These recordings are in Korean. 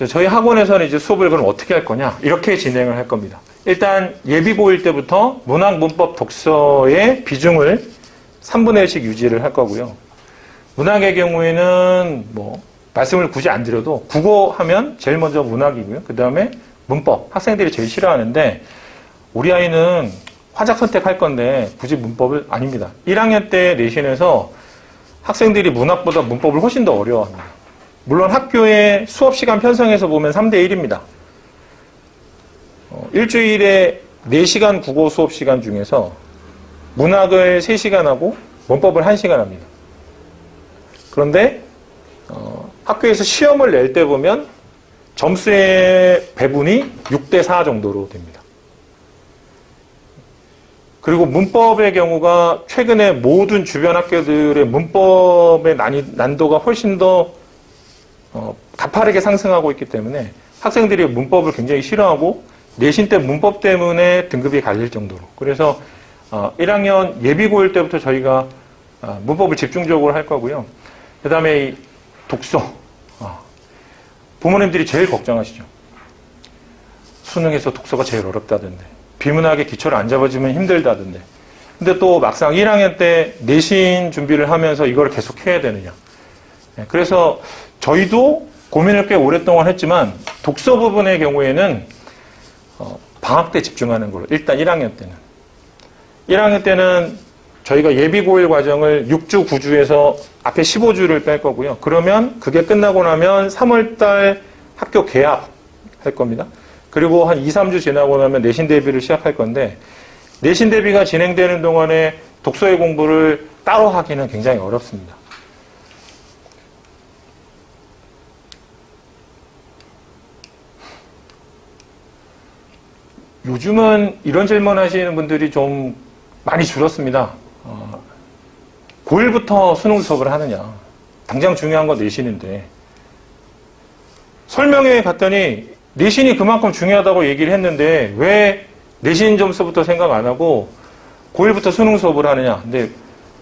저희 학원에서는 이제 수업을 그럼 어떻게 할 거냐? 이렇게 진행을 할 겁니다. 일단 예비 고1 때부터 문학, 문법, 독서의 비중을 3분의 1씩 유지를 할 거고요. 문학의 경우에는 뭐 말씀을 굳이 안 드려도 국어 하면 제일 먼저 문학이고요. 그 다음에 문법, 학생들이 제일 싫어하는데 우리 아이는 화작 선택할 건데 굳이 문법을 아닙니다. 1학년 때 내신에서 학생들이 문학보다 문법을 훨씬 더 어려워합니다. 물론 학교의 수업 시간 편성에서 보면 3대 1입니다. 일주일에 4시간 국어 수업 시간 중에서 문학을 3시간 하고 문법을 1시간 합니다. 그런데 학교에서 시험을 낼 때 보면 점수의 배분이 6대 4 정도로 됩니다. 그리고 문법의 경우가 최근에 모든 주변 학교들의 문법의 난도가 훨씬 더 가파르게 상승하고 있기 때문에 학생들이 문법을 굉장히 싫어하고 내신 때 문법 때문에 등급이 갈릴 정도로. 그래서 1학년 예비 고1 때부터 저희가 문법을 집중적으로 할 거고요. 그 다음에 독서. 부모님들이 제일 걱정하시죠. 수능에서 독서가 제일 어렵다던데. 비문학의 기초를 안 잡아주면 힘들다던데. 근데 또 막상 1학년 때 내신 준비를 하면서 이걸 계속 해야 되느냐. 그래서 저희도 고민을 꽤 오랫동안 했지만 독서 부분의 경우에는 방학 때 집중하는 걸로. 일단 1학년 때는. 1학년 때는 저희가 예비 고1 과정을 6주, 9주에서 앞에 15주를 뺄 거고요. 그러면 그게 끝나고 나면 3월달 학교 개학 할 겁니다. 그리고 한 2, 3주 지나고 나면 내신 대비를 시작할 건데 내신 대비가 진행되는 동안에 독서의 공부를 따로 하기는 굉장히 어렵습니다. 요즘은 이런 질문 하시는 분들이 좀 많이 줄었습니다. 고1부터 수능 수업을 하느냐. 당장 중요한 건 내신인데. 설명회에 갔더니 내신이 그만큼 중요하다고 얘기를 했는데 왜 내신 점수부터 생각 안 하고 고1부터 수능 수업을 하느냐. 근데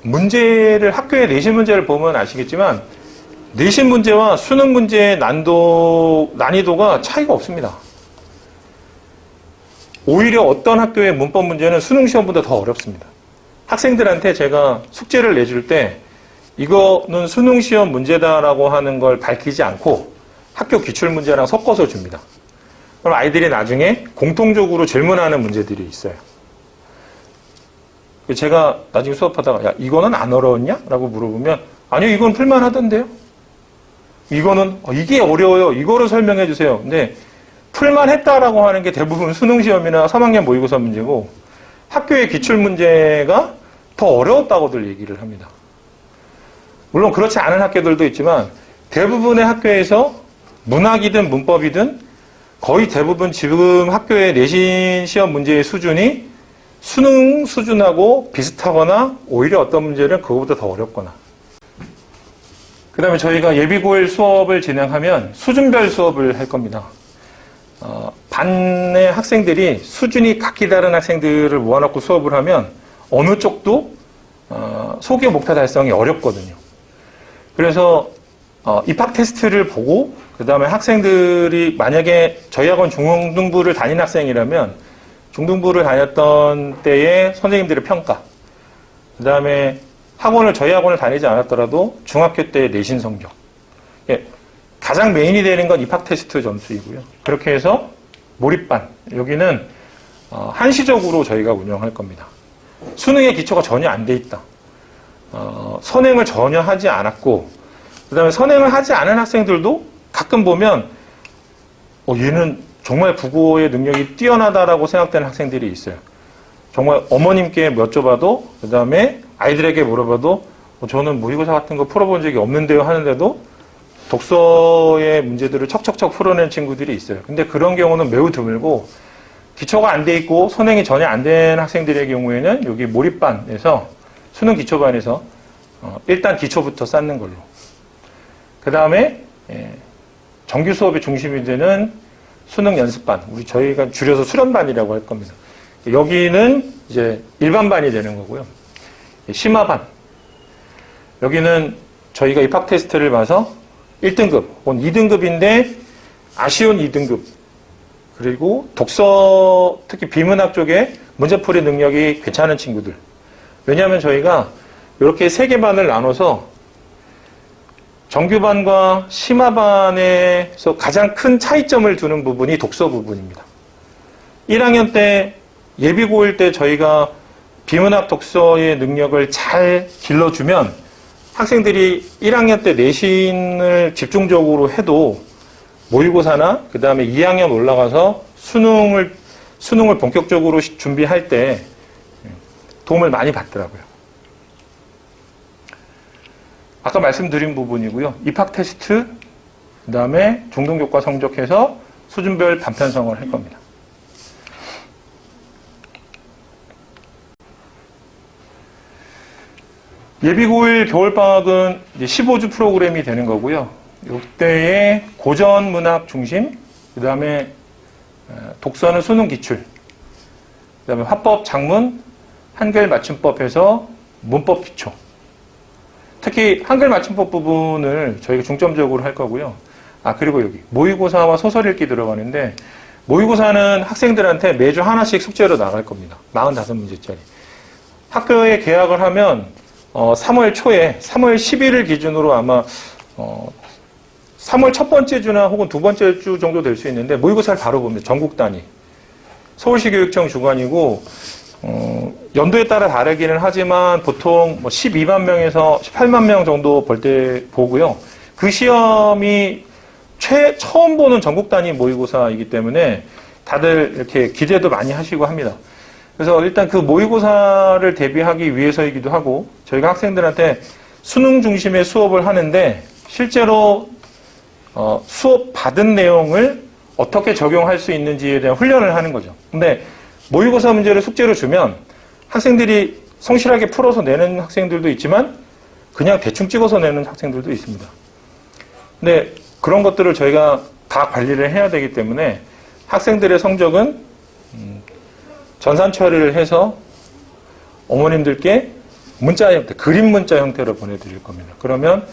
문제를 학교의 내신 문제를 보면 아시겠지만 내신 문제와 수능 문제의 난이도가 차이가 없습니다. 오히려 어떤 학교의 문법 문제는 수능 시험보다 더 어렵습니다. 학생들한테 제가 숙제를 내줄 때 이거는 수능 시험 문제다라고 하는 걸 밝히지 않고 학교 기출 문제랑 섞어서 줍니다. 그럼 아이들이 나중에 공통적으로 질문하는 문제들이 있어요. 제가 나중에 수업하다가 야 이거는 안 어려웠냐? 라고 물어보면 아니요 이건 풀만하던데요. 이거는 이게 어려워요. 이거를 설명해 주세요. 근데 풀만했다라고 하는 게 대부분 수능 시험이나 3학년 모의고사 문제고 학교의 기출 문제가 더 어려웠다고들 얘기를 합니다. 물론 그렇지 않은 학교들도 있지만 대부분의 학교에서 문학이든 문법이든 거의 대부분 지금 학교의 내신 시험 문제의 수준이 수능 수준하고 비슷하거나 오히려 어떤 문제는 그거보다 더 어렵거나. 그 다음에 저희가 예비 고1 수업을 진행하면 수준별 수업을 할 겁니다. 반의 학생들이 수준이 각기 다른 학생들을 모아놓고 수업을 하면 어느 쪽도 소규모 목표 달성이 어렵거든요. 그래서 입학 테스트를 보고 그 다음에 학생들이 만약에 저희 학원 중등부를 다닌 학생이라면 중등부를 다녔던 때의 선생님들의 평가 그 다음에 저희 학원을 다니지 않았더라도 중학교 때의 내신 성적 가장 메인이 되는 건 입학 테스트 점수이고요. 그렇게 해서 몰입반 여기는 한시적으로 저희가 운영할 겁니다. 수능의 기초가 전혀 안 돼 있다. 선행을 전혀 하지 않았고 그 다음에 선행을 하지 않은 학생들도 가끔 보면 얘는 정말 국어의 능력이 뛰어나다라고 생각되는 학생들이 있어요. 정말 어머님께 여쭤봐도 그 다음에 아이들에게 물어봐도 저는 모의고사 같은 거 풀어본 적이 없는데요 하는데도 독서의 문제들을 척척척 풀어낸 친구들이 있어요. 근데 그런 경우는 매우 드물고 기초가 안 돼 있고 선행이 전혀 안 된 학생들의 경우에는 여기 몰입반에서 수능 기초반에서 일단 기초부터 쌓는 걸로. 그 다음에 정규 수업의 중심이 되는 수능 연습반, 저희가 줄여서 수련반이라고 할 겁니다. 여기는 이제 일반반이 되는 거고요. 심화반. 여기는 저희가 입학 테스트를 봐서 1등급 혹은 2등급인데 아쉬운 2등급, 그리고 독서, 특히 비문학 쪽에 문제풀이 능력이 괜찮은 친구들. 왜냐하면 저희가 이렇게 3개 반을 나눠서 정규반과 심화반에서 가장 큰 차이점을 두는 부분이 독서 부분입니다. 1학년 때 예비고일 때 저희가 비문학 독서의 능력을 잘 길러주면 학생들이 1학년 때 내신을 집중적으로 해도 모의고사나 그 다음에 2학년 올라가서 수능을 본격적으로 준비할 때 도움을 많이 받더라고요. 아까 말씀드린 부분이고요. 입학 테스트, 그 다음에 중등교과 성적해서 수준별 단편성을 할 겁니다. 예비고일 겨울방학은 이제 15주 프로그램이 되는 거고요. 이때에 고전 문학 중심, 그 다음에 독서는 수능 기출, 그 다음에 화법, 작문, 한글 맞춤법 해서 문법 기초. 특히 한글 맞춤법 부분을 저희가 중점적으로 할 거고요. 그리고 여기 모의고사와 소설 읽기 들어가는데, 모의고사는 학생들한테 매주 하나씩 숙제로 나갈 겁니다. 45문제짜리. 학교에 계약을 하면 3월 초에 3월 10일을 기준으로 아마 3월 첫 번째 주나 혹은 두 번째 주 정도 될 수 있는데, 모의고사를 바로 봅니다. 전국 단위. 서울시 교육청 주관이고 연도에 따라 다르기는 하지만 보통 12만 명에서 18만 명 정도 볼 때 보고요. 그 시험이 처음 보는 전국 단위 모의고사이기 때문에 다들 이렇게 기대도 많이 하시고 합니다. 그래서 일단 그 모의고사를 대비하기 위해서이기도 하고, 저희가 학생들한테 수능 중심의 수업을 하는데 실제로 수업 받은 내용을 어떻게 적용할 수 있는지에 대한 훈련을 하는 거죠. 근데 모의고사 문제를 숙제로 주면 학생들이 성실하게 풀어서 내는 학생들도 있지만 그냥 대충 찍어서 내는 학생들도 있습니다. 근데 그런 것들을 저희가 다 관리를 해야 되기 때문에 학생들의 성적은 전산 처리를 해서 어머님들께 문자 형태, 그림 문자 형태로 보내드릴 겁니다. 그러면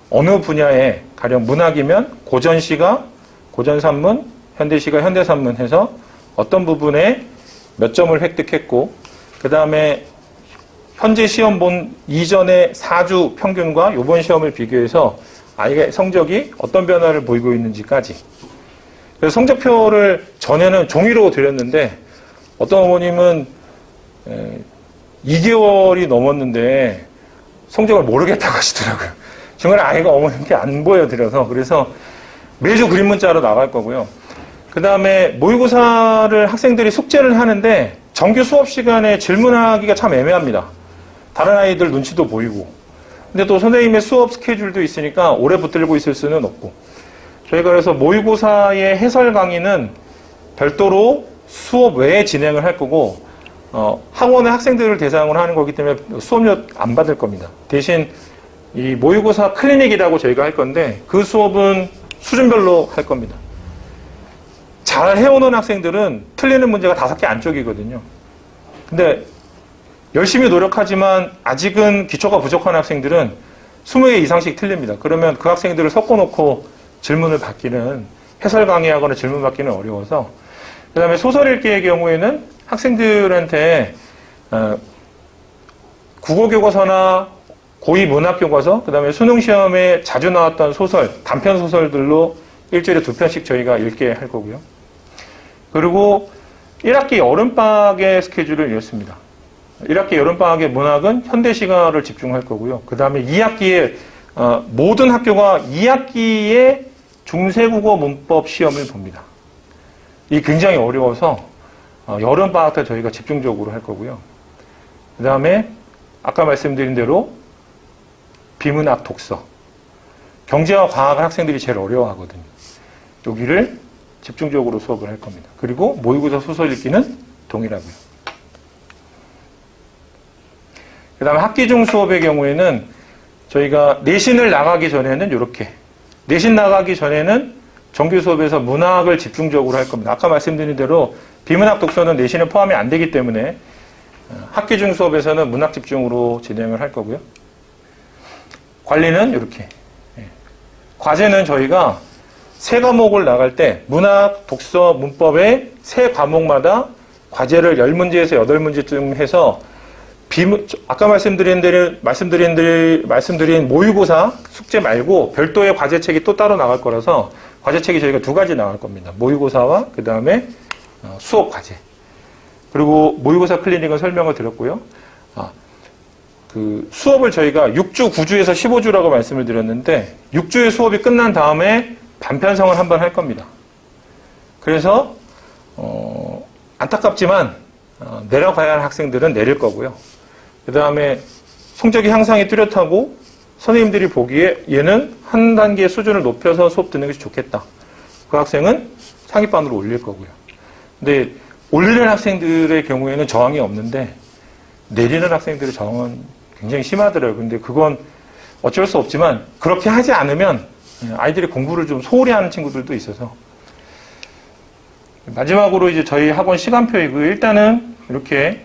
어느 분야에, 가령 문학이면 고전시가 고전산문, 현대시가 현대산문 해서 어떤 부분에 몇 점을 획득했고, 그 다음에 현재 시험 본 이전의 4주 평균과 이번 시험을 비교해서 아이의 성적이 어떤 변화를 보이고 있는지까지. 그래서 성적표를 전에는 종이로 드렸는데 어떤 어머님은 2개월이 넘었는데 성적을 모르겠다고 하시더라고요. 중간에 아이가 어머님께 안 보여드려서. 그래서 매주 그림 문자로 나갈 거고요. 그 다음에 모의고사를 학생들이 숙제를 하는데 정규 수업 시간에 질문하기가 참 애매합니다. 다른 아이들 눈치도 보이고. 근데 또 선생님의 수업 스케줄도 있으니까 오래 붙들고 있을 수는 없고. 저희가 그래서 모의고사의 해설 강의는 별도로 수업 외에 진행을 할 거고, 학원의 학생들을 대상으로 하는 거기 때문에 수업료 안 받을 겁니다. 대신 이 모의고사 클리닉이라고 저희가 할 건데 그 수업은 수준별로 할 겁니다. 잘 해오는 학생들은 틀리는 문제가 5개 안쪽이거든요. 근데 열심히 노력하지만 아직은 기초가 부족한 학생들은 20개 이상씩 틀립니다. 그러면 그 학생들을 섞어놓고 질문을 받기는, 해설 강의하거나 질문 받기는 어려워서. 그 다음에 소설 읽기의 경우에는 학생들한테 국어교과서나 고2 문학교과서, 그 다음에 수능시험에 자주 나왔던 소설, 단편소설들로 일주일에 2편씩 저희가 읽게 할 거고요. 그리고 1학기 여름방학의 스케줄을 이었습니다. 1학기 여름방학의 문학은 현대시가를 집중할 거고요. 그 다음에 2학기에 모든 학교가 2학기에 중세국어 문법 시험을 봅니다. 이 굉장히 어려워서 여름방학 때 저희가 집중적으로 할 거고요. 그 다음에 아까 말씀드린 대로 비문학 독서, 경제와 과학을 학생들이 제일 어려워하거든요. 여기를 집중적으로 수업을 할 겁니다. 그리고 모의고사 소설 읽기는 동일하고요. 그 다음에 학기 중 수업의 경우에는 저희가 내신을 나가기 전에는 이렇게, 내신 나가기 전에는 정규 수업에서 문학을 집중적으로 할 겁니다. 아까 말씀드린 대로 비문학 독서는 내신에 포함이 안 되기 때문에 학기 중 수업에서는 문학 집중으로 진행을 할 거고요. 관리는 이렇게. 과제는 저희가 세 과목을 나갈 때 문학, 독서, 문법의 세 과목마다 과제를 10문제에서 8문제쯤 해서 아까 말씀드린 모의고사 숙제 말고 별도의 과제책이 또 따로 나갈 거라서 과제책이 저희가 2가지 나갈 겁니다. 모의고사와 그 다음에 수업 과제. 그리고 모의고사 클리닉은 설명을 드렸고요. 그 수업을 저희가 6주, 9주에서 15주라고 말씀을 드렸는데 6주의 수업이 끝난 다음에 반편성을 한번 할 겁니다. 그래서 안타깝지만 내려가야 할 학생들은 내릴 거고요. 그 다음에 성적이 향상이 뚜렷하고 선생님들이 보기에 얘는 한 단계 수준을 높여서 수업 듣는 것이 좋겠다. 그 학생은 상위반으로 올릴 거고요. 근데 올리는 학생들의 경우에는 저항이 없는데 내리는 학생들의 저항은 굉장히 심하더라고요. 근데 그건 어쩔 수 없지만 그렇게 하지 않으면 아이들이 공부를 좀 소홀히 하는 친구들도 있어서 마지막으로 이제 저희 학원 시간표이고 일단은 이렇게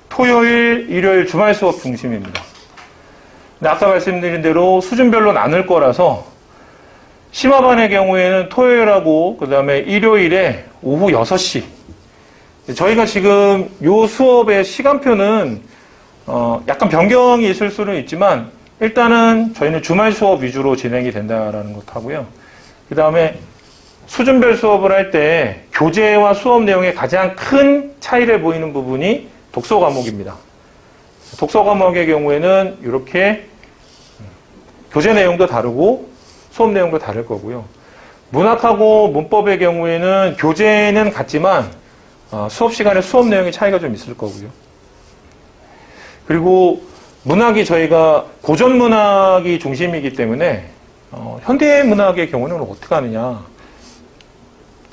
토요일, 일요일, 주말 수업 중심입니다. 근데 아까 말씀드린 대로 수준별로 나눌 거라서 심화반의 경우에는 토요일하고 그 다음에 일요일에 오후 6시 저희가 지금 요 수업의 시간표는 약간 변경이 있을 수는 있지만 일단은 저희는 주말 수업 위주로 진행이 된다라는 것 하고요. 그 다음에 수준별 수업을 할 때 교재와 수업 내용에 가장 큰 차이를 보이는 부분이 독서 과목입니다. 독서 과목의 경우에는 이렇게 교재 내용도 다르고 수업 내용도 다를 거고요. 문학하고 문법의 경우에는 교재는 같지만 수업 시간에 수업 내용의 차이가 좀 있을 거고요. 그리고 문학이 저희가 고전 문학이 중심이기 때문에 현대 문학의 경우는 어떻게 하느냐.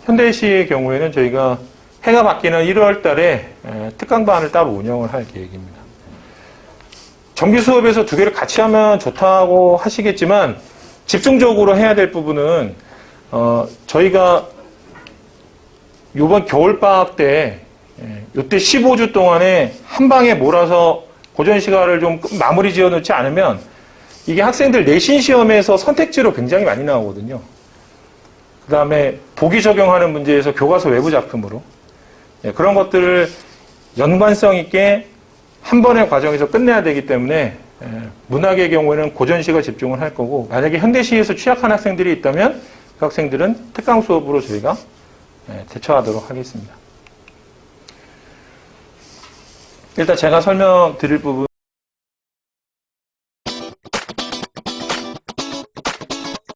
현대시의 경우에는 저희가 해가 바뀌는 1월 달에 특강반을 따로 운영을 할 계획입니다. 정규 수업에서 2개를 같이 하면 좋다고 하시겠지만 집중적으로 해야 될 부분은 저희가 이번 겨울방학 때 이때 15주 동안에 한 방에 몰아서 고전 시간을 좀 마무리 지어 놓지 않으면 이게 학생들 내신 시험에서 선택지로 굉장히 많이 나오거든요. 그 다음에 보기 적용하는 문제에서 교과서 외부 작품으로 그런 것들을 연관성 있게 한 번의 과정에서 끝내야 되기 때문에 문학의 경우에는 고전시가 집중을 할 거고 만약에 현대시에서 취약한 학생들이 있다면 그 학생들은 특강 수업으로 저희가 대처하도록 하겠습니다. 일단 제가 설명드릴 부분